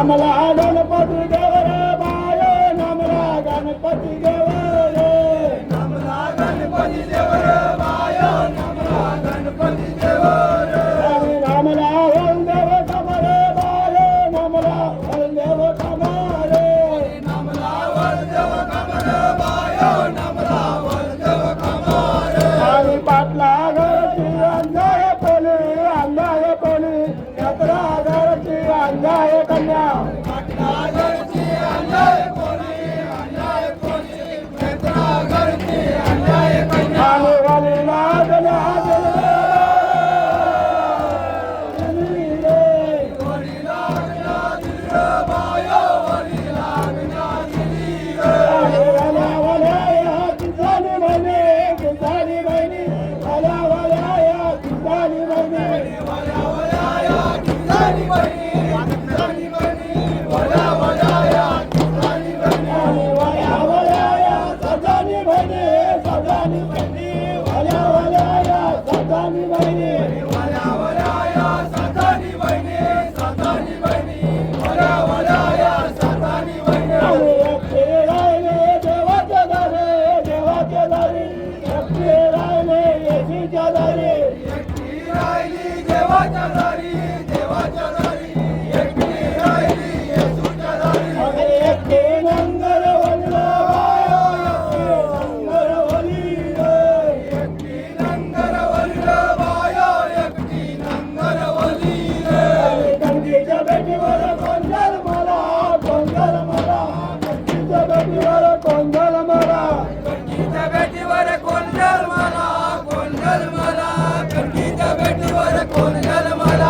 नामला गणपती देव रे bye नामला Ganpati देव रे नामला गणपती देव रे bye नामला Ganpati देव रे नामला वलदेव कमरे bye नामला Valdev कमरे नामला वलदेव कमरे बाय नामला वलदेव कमरे आणि पाटला घरची अंगाय पोली यात्रा घरची अंगाय कन्या पाटला घरची अंगाय पोली यात्रा घरची अंगाय कन्या आणि वालीला दिला कोण जल मला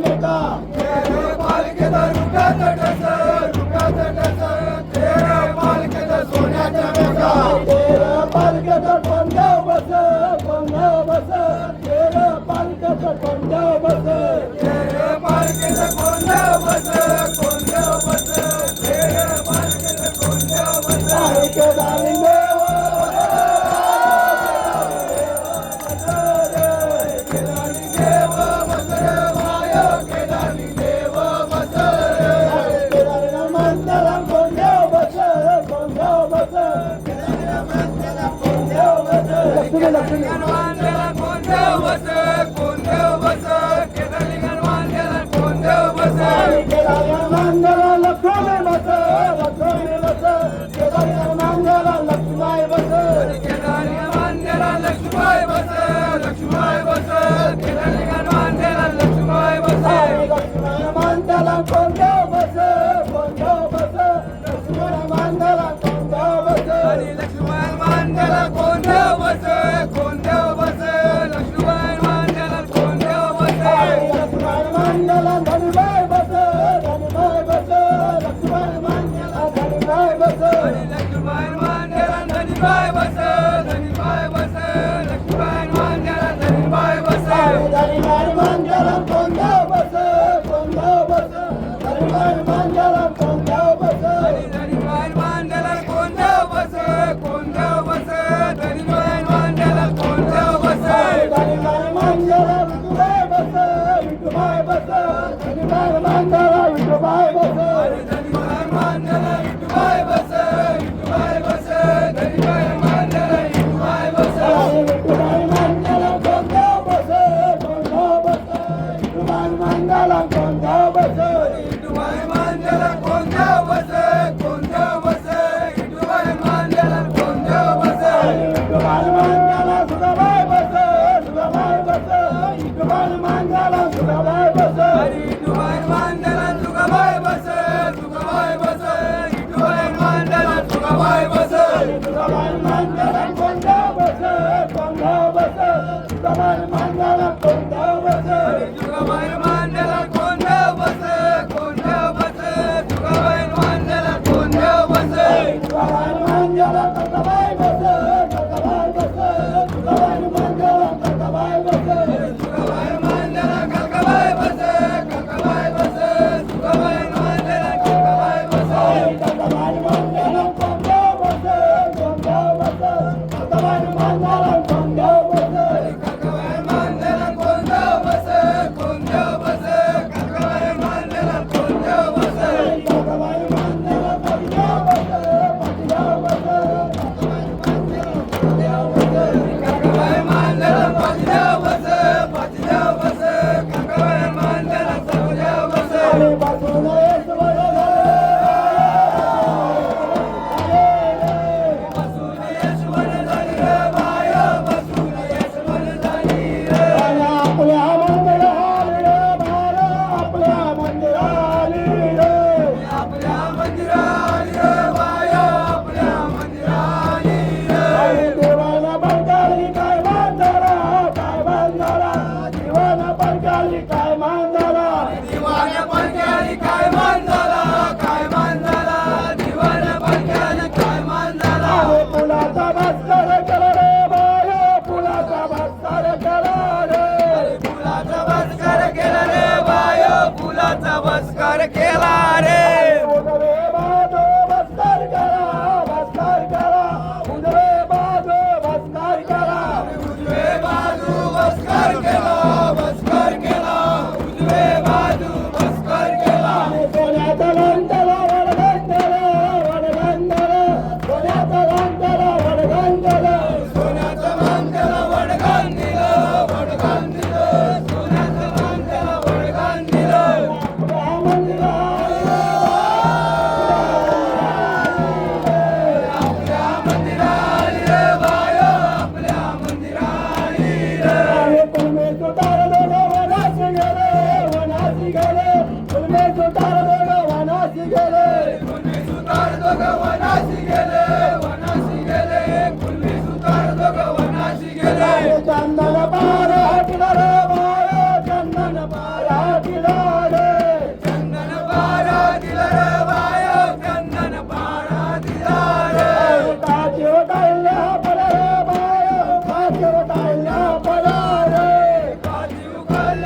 मेका तेरे पालखीचा रुखाचा ठस तेरे पालखीचा सोन्याचा मेका तेरे पालखीचा कोंडाव बस तेरे पालखीचा कोंडाव बस तेरे पालखीचा कोंडाव बस तेरे पालखीचा कोंडाव बस केदारी देव केदारी देव बस रे माया केदारी देव बस केदारी मंदिरा कोंडाव बस केदारी मंदिरा कोंडाव बस लक्ष्मी मंदिरा कोंडाव बस केदारी मंदिरा कोंडाव बस केदारी मंदिरा लक्ष्मी बस केदारी मंदिरा लक्ष्मी बस केदारी मंदिरा लक्ष्मी बस केदारी मंदिरा लक्ष्मी बस लक्ष्मी मंदिरा कोंडाव बस लक्ष्मी मंदिरा कोंडाव बस लक्ष्मी मंदिरा कोंडाव बस लक्ष्मी मंदिरा कोंडाव बस लक्ष्मी मंदिरा धनीबाई बस लक्ष्मी मंदिरा धनीबाई बस लक्ष्मी मंदिरा धनीबाई बस लक्ष्मी मंदिरा धनीबाई बस धनीबाई मंदिरा कोंडाव बस धनीबाई मंदिरा कोंडाव बस धनीबाई मंदिरा कोंडाव बस धनीबाई मंदिरा कोंडाव बस धनीबाई मंदिरा विठुबाई बस धनीबाई मंदिरा विठुबाई बस धनीबाई मंदिरा विठुबाई बस धनीबाई मंदिरा विठुबाई बस विठुबाई मंदिरा कोंडाव बस विठुबाई मंदिरा कोंडाव बस विठुबाई मंदिरा कोंडाव बस विठुबाई मंदिरा कोंडाव बस विठुबाई मंदिरा सुधाबाई बस विठुबाई मंदिरा सुधाबाई बस विठुबाई मंदिरा सुधाबाई बस विठुबाई मंदिरा सुधाबाई बस विठुबाई मंदिरा कोंडाव बस विठुबाई मंदिरा कोंडाव बस विठुबाई मंदिरा कोंडाव बस विठुबाई मंदिरा कोंडाव बस विठुबाई मंदिरा ककाबाई बस विठुबाई मंदिरा ककाबाई बस विठुबाई मंदिरा ककाबाई बस विठुबाई मंदिरा ककाबाई बस ककाबाई मंदिरा कोंडाव बस ककाबाई मंदिरा कोंडाव बस ककाबाई मंदिरा कोंडाव बस ककाबाई मंदिरा कोंडाव बस ककाबाई मंदिरा कोंडाव बस ककाबाई मंदिरा कोंडाव बस ककाबाई मंदिरा कोंडाव बस बसून येस बरं बसून येस बरं झाली रे बाया बसून येस बरं झाली रे आपल्या मंदिराली रे बाया आपल्या मंदिराली रे आपल्या मंदिराली रे बाया आपल्या मंदिराली रे देवाला बंगाली काय बांधारा देवाला बंगाली काय बांधारा दिवाना पंचाली काय मांदाला दिवाना पंचाली काय मांदाला पुलाचा भास्कर केला रे बाया पुलाचा भास्कर केला रे पुलाचा भास्कर केला रे बाया पुलाचा भास्कर केला रे उजवे बाजू भास्कर केला उजवे बाजू भास्कर केला उजवे बाजू भास्कर केला आणि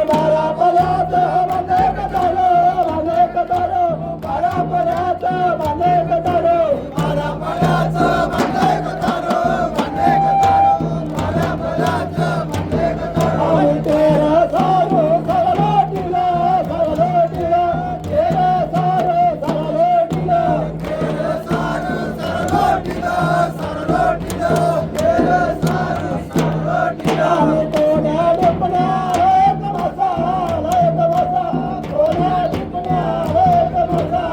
बारा पदाचं बांधे कताडं, बांधे कताडं, बारा पदाचं बांधे कताडं. आणि तेरं सारं सगळं टिलं, तेरं सारं सगळं टिलं. आणि कोण्या टिपण्या एक मसाला, एक मसाला. कोण्या टिपण्या एक मसाला.